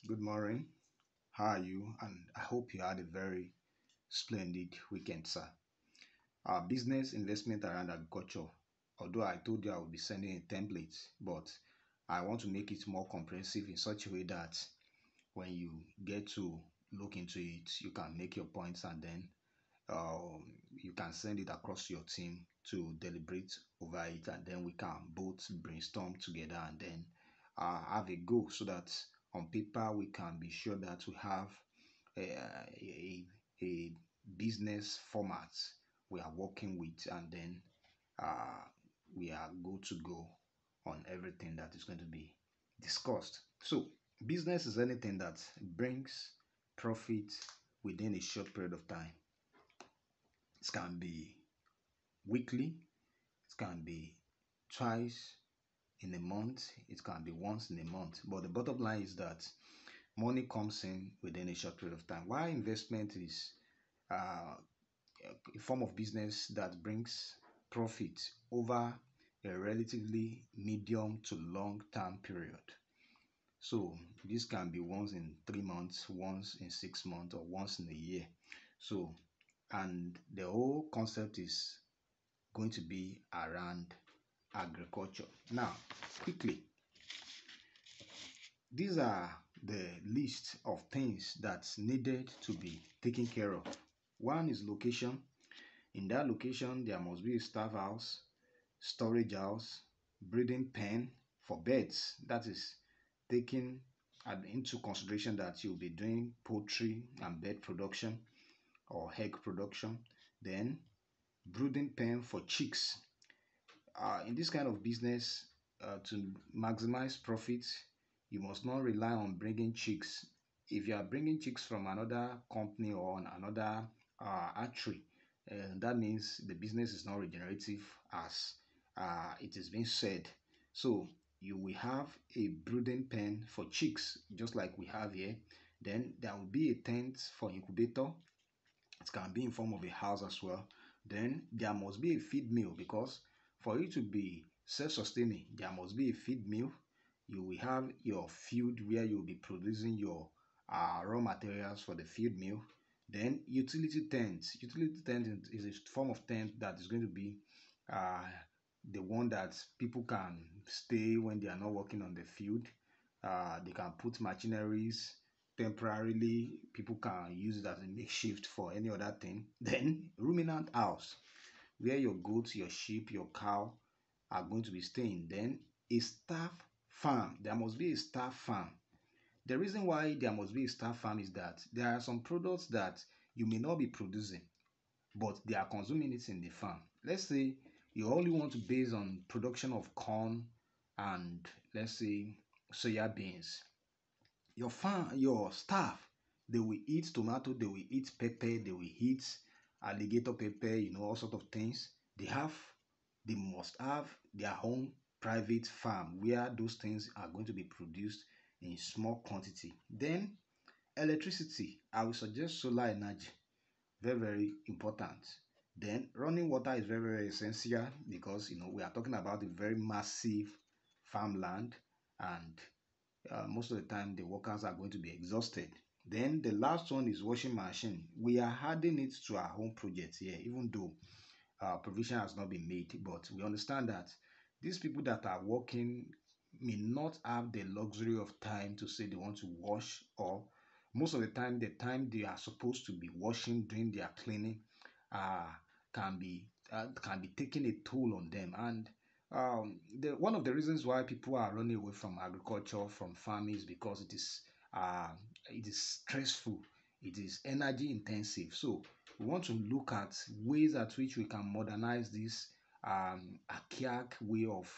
Good morning. How are you? And I hope you had a very splendid weekend, sir. Our business investment around agriculture. Although I told you I would be sending a template, but I want to make it more comprehensive in such a way that when you get to look into it, you can make your points and then you can send it across to your team to deliberate over it, and then we can both brainstorm together and then have a goal so that on paper we can be sure that we have a business format we are working with, and then uh, we are good to go on everything that is going to be discussed. So, business is anything that brings profit within a short period of time. It can be weekly, it can be twice in a month, it can be once in a month. But the bottom line is that money comes in within a short period of time. Why investment is uh, a form of business that brings profit over a relatively medium to long term period. So this can be once in 3 months, once in 6 months, or once in a year. So, and the whole concept is going to be around agriculture. Now, quickly, these are the list of things that's needed to be taken care of. One is location. In that location, there must be a staff house, storage house, breeding pen for birds. That is taking into consideration that you'll be doing poultry and bird production or egg production. Then brooding pen for chicks. In this kind of business, to maximize profits, you must not rely on bringing chicks. If you are bringing chicks from another company or on another archery, that means the business is not regenerative as it is being said. So you will have a brooding pen for chicks, just like we have here. Then there will be a tent for incubator. It can be in form of a house as well. Then there must be a feed mill, because for you to be self-sustaining, there must be a feed mill. You will have your field where you'll be producing your raw materials for the feed mill. Then utility tents. Utility tent is a form of tent that is going to be uh, the one that people can stay when they are not working on the field. They can put machineries temporarily. People can use it as a makeshift for any other thing. Then ruminant house, where your goats, your sheep, your cow are going to be staying. Then a staff farm. There must be a staff farm. The reason why there must be a staff farm is that there are some products that you may not be producing, but they are consuming it in the farm. Let's say you only want to base on production of corn and, let's say, soya beans. Your farm, your staff, they will eat tomato, they will eat pepper, they will eat alligator pepper, all sort of things. They must have their own private farm where those things are going to be produced in small quantity. Then electricity, I will suggest solar energy. Very, very important. Then running water is very, very essential, because we are talking about a very massive farmland, and most of the time the workers are going to be exhausted. Then the last one is washing machine. We are adding it to our home project here, even though provision has not been made, but we understand that these people that are working may not have the luxury of time to say they want to wash, or most of the time they are supposed to be washing, doing their cleaning, uh, can be taking a toll on them. And one of the reasons why people are running away from agriculture, from farming, is because uh, it is stressful, it is energy intensive. So we want to look at ways at which we can modernize this archaic way of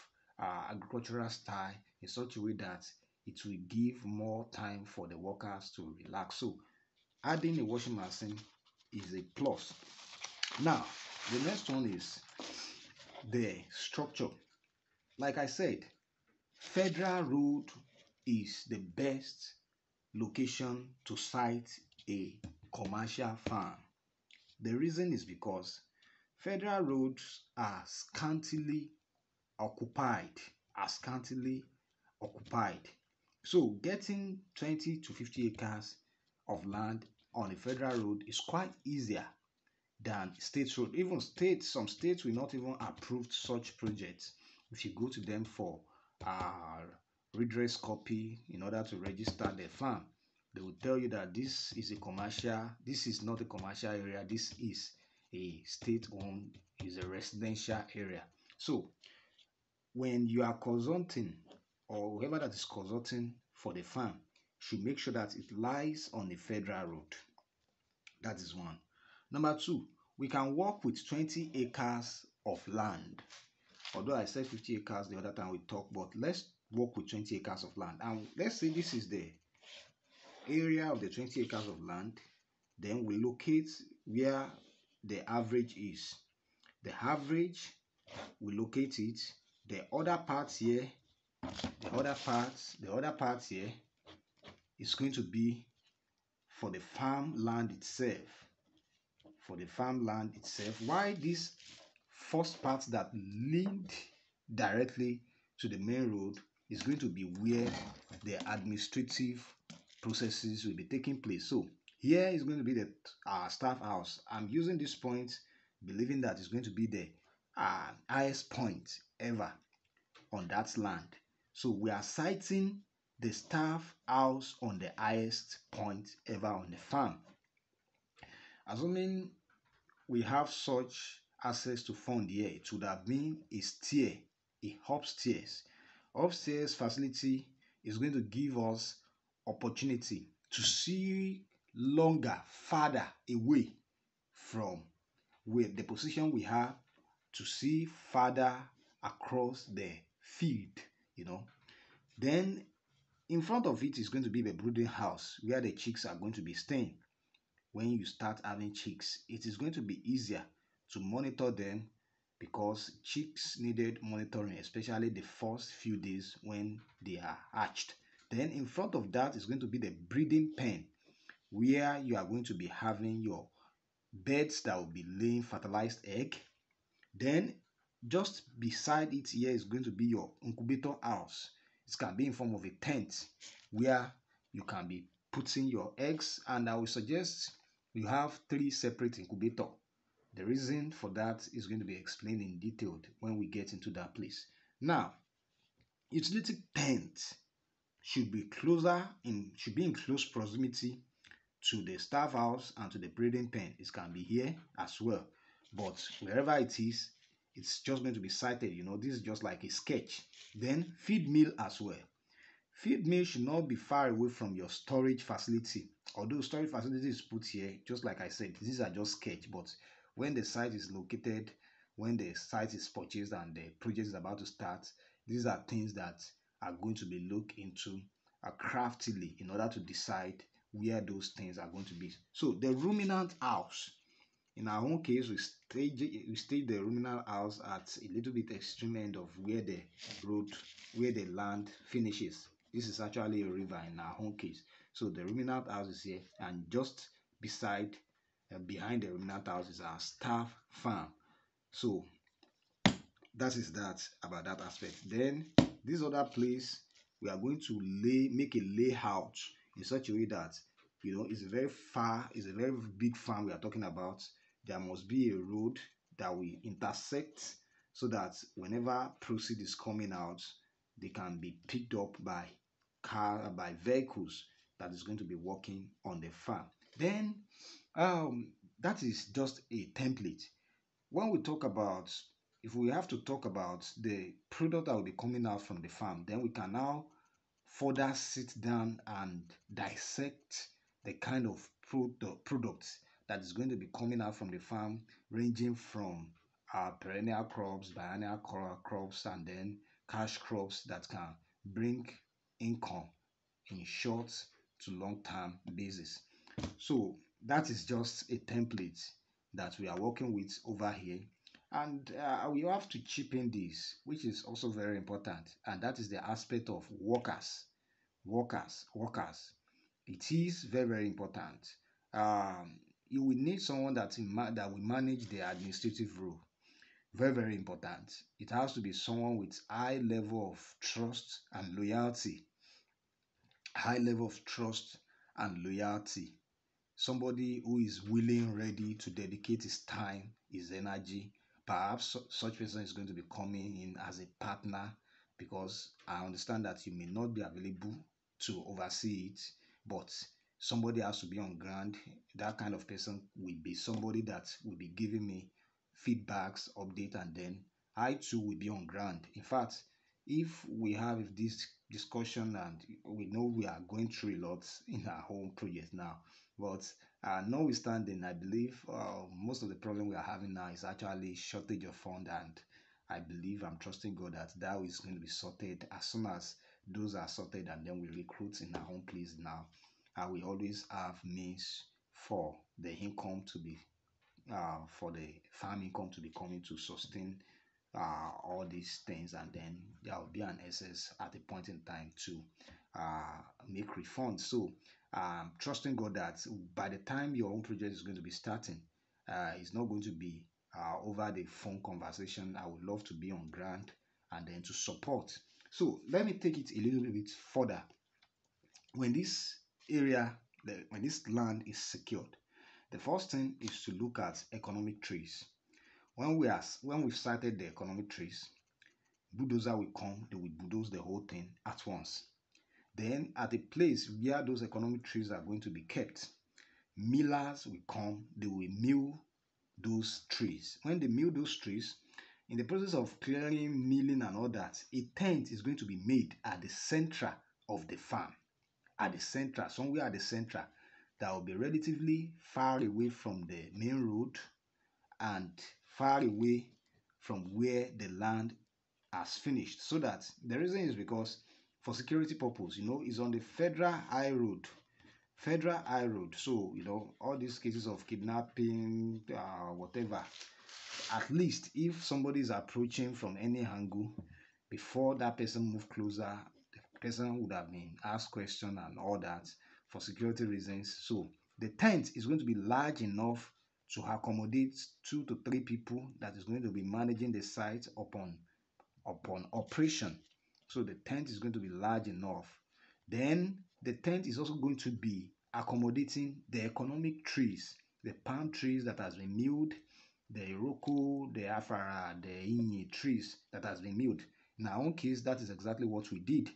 agricultural style in such a way that it will give more time for the workers to relax. So adding a washing machine is a plus. Now, the next one is the structure. Like I said, Federal Road is the best location to site a commercial farm. The reason is because federal roads are scantily occupied, are scantily occupied. So getting 20 to 50 acres of land on a federal road is quite easier than state road. Even states, some states will not even approve such projects. If you go to them for uh, redress copy in order to register the farm, they will tell you that this is a commercial, this is not a commercial area, this is a state-owned, is a residential area. So when you are consulting, or whoever that is consulting for the farm should make sure that it lies on the federal road. That is one. Number two, we can work with 20 acres of land. Although I said 50 acres the other time we talked, but let's work with 20 acres of land. And let's say this is the area of the 20 acres of land. Then we locate where the average is. The average, we locate it. The other part here, the other part here is going to be for the farmland itself. For the farmland itself. Why this first part that lead directly to the main road is going to be where the administrative processes will be taking place. So here is going to be the staff house. I'm using this point believing that it's going to be the highest point ever on that land. So we are citing the staff house on the highest point ever on the farm. Assuming we have such access to fund here, it would have been a stair, a upstairs. Upstairs facility is going to give us opportunity to see longer, farther away from where the position we have, to see farther across the field, you know. Then in front of it is going to be the brooding house where the chicks are going to be staying. When you start having chicks, it is going to be easier to monitor them because chicks needed monitoring, especially the first few days when they are hatched. Then in front of that is going to be the breeding pen where you are going to be having your birds that will be laying fertilized egg. Then just beside it here is going to be your incubator house. It can be in form of a tent where you can be putting your eggs, and I will suggest you have 3 separate incubator. The reason for that is going to be explained in detail when we get into that place. Now, utility tent should be in close proximity to the staff house and to the breeding pen. It can be here as well, but wherever it is, it's just going to be sited. This is just like a sketch. Then feed mill as well. Feed mill should not be far away from your storage facility. Although storage facility is put here, just like I said, these are just sketch, but when the site is located, when the site is purchased and the project is about to start, these are things that are going to be looked into craftily in order to decide where those things are going to be. So the ruminant house, in our own case, we stage the ruminant house at a little bit extreme end of where the land finishes. This is actually a river in our own case. So the ruminant house is here, and just behind the ruminant house is our staff farm. So that is that about that aspect. Then this other place, we are going to make a layout in such a way that it's a very big farm we are talking about. There must be a road that we intersect so that whenever proceed is coming out, they can be picked up by vehicles that is going to be working on the farm. Then that is just a template. When we talk about, if we have to talk about the product that will be coming out from the farm, then we can now further sit down and dissect the kind of products that is going to be coming out from the farm, ranging from perennial crops, biennial crops, and then cash crops that can bring income in short to long-term basis. So that is just a template that we are working with over here, and we have to chip in this, which is also very important, and that is the aspect of workers. It is very, very important. You will need someone that will manage the administrative role. Very, very important. It has to be someone with high level of trust and loyalty high level of trust and loyalty. Somebody who is willing, ready to dedicate his time, his energy. Perhaps such person is going to be coming in as a partner, because I understand that you may not be available to oversee it, but somebody has to be on ground. That kind of person will be somebody that will be giving me feedbacks, update, and then I too will be on ground. In fact, if we have this discussion and we know we are going through a lot in our home project now, but notwithstanding, I believe most of the problem we are having now is actually shortage of fund, and I believe I'm trusting God that that is going to be sorted as soon as those are sorted, and then we recruit in our own place now. I will always have means for the income to be for the farm income to be coming to sustain all these things, and then there will be an excess at a point in time to make refunds. So trusting God that by the time your own project is going to be starting, it's not going to be over the phone conversation. I would love to be on ground and then to support. So let me take it a little bit further. When this area, when this land is secured, the first thing is to look at economic trees. When we've started the economic trees, bulldozer will come, they will bulldoze the whole thing at once. Then at the place where those economic trees are going to be kept, millers will come, they will mill those trees. When they mill those trees, in the process of clearing, milling, and all that, a tent is going to be made at the center of the farm. At the center, somewhere at the center, that will be relatively far away from the main road and far away from where the land has finished. So that the reason is because for security purpose, it's on the federal high road. So all these cases of kidnapping, whatever, at least if somebody is approaching from any angle, before that person move closer, the person would have been asked question and all that for security reasons. So the tent is going to be large enough to accommodate 2 to 3 people that is going to be managing the site upon operation. So the tent is going to be large enough. Then the tent is also going to be accommodating the economic trees, the palm trees that has been milled, the Iroko, the Afara, the Inye trees that has been milled. In our own case, that is exactly what we did.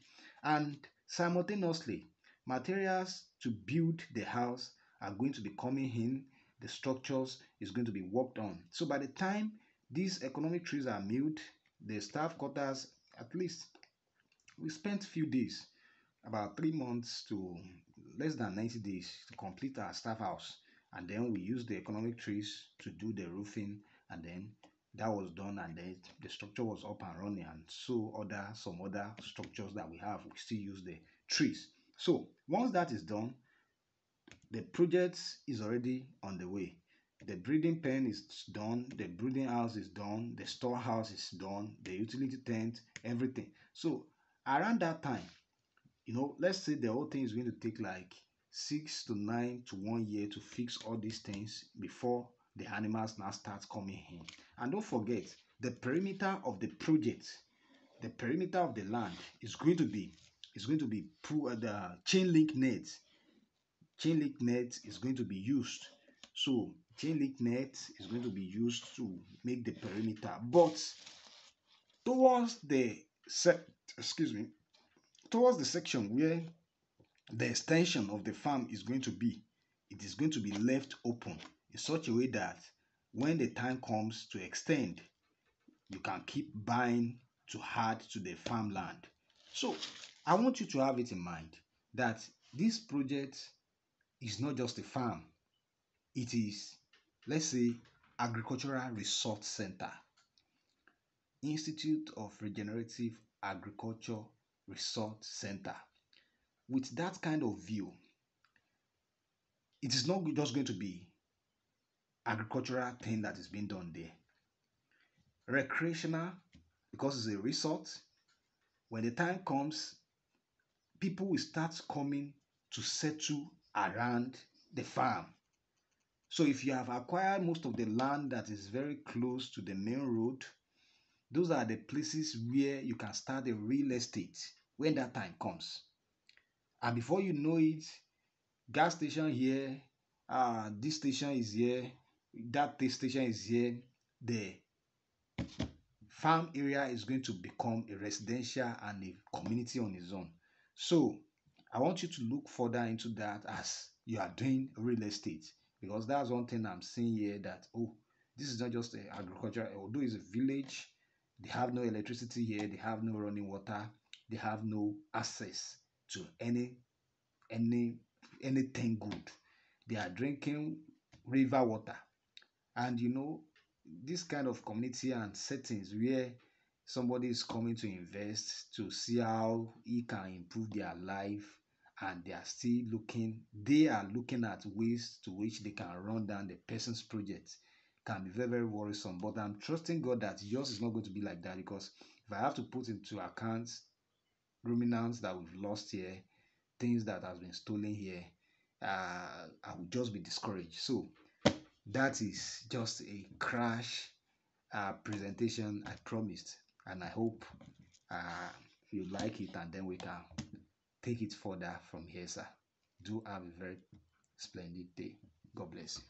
And simultaneously, materials to build the house are going to be coming in. The structures is going to be worked on. So by the time these economic trees are milled, the staff quarters, at least we spent few days, about 3 months to less than 90 days to complete our staff house. And then we used the economic trees to do the roofing, and then that was done, and then the structure was up and running. And so some other structures that we have, we still use the trees. So once that is done, the project is already on the way. The breeding pen is done, the breeding house is done, the storehouse is done, the utility tent, everything. So around that time, let's say the whole thing is going to take like 6 to 9 to 1 year to fix all these things before the animals now start coming in. And don't forget, the perimeter of the project, the perimeter of the land is going to be the chain link net. Chain link net is going to be used. So chain link net is going to be used to make the perimeter. But towards the towards the section where the extension of the farm is going to be, it is going to be left open in such a way that when the time comes to extend, you can keep buying to add to the farmland. So I want you to have it in mind that this project is not just a farm. It is, let's say, Agricultural Resource Center, Institute of Regenerative Agriculture Resource Center. With that kind of view, it is not just going to be agricultural thing that is being done there. Recreational, because it's a resort. When the time comes, people will start coming to settle around the farm. So if you have acquired most of the land that is very close to the main road, those are the places where you can start a real estate when that time comes. And before you know it, gas station here, this station is here, that station is here. The farm area is going to become a residential and a community on its own. So I want you to look further into that as you are doing real estate, because that's one thing I'm seeing here, that oh, this is not just agriculture. Although it's a village, they have no electricity here, they have no running water, they have no access to any anything good. They are drinking river water. And this kind of community and settings where somebody is coming to invest to see how he can improve their life, and they are looking at ways to which they can run down the person's project, can be very, very worrisome. But I'm trusting God that yours is not going to be like that, because if I have to put into account ruminants that we've lost here, things that has been stolen here, I would just be discouraged. So that is just a crash presentation I promised, and I hope uh, you like it, and then we can take it further from here, sir. Do have a very splendid day. God bless you.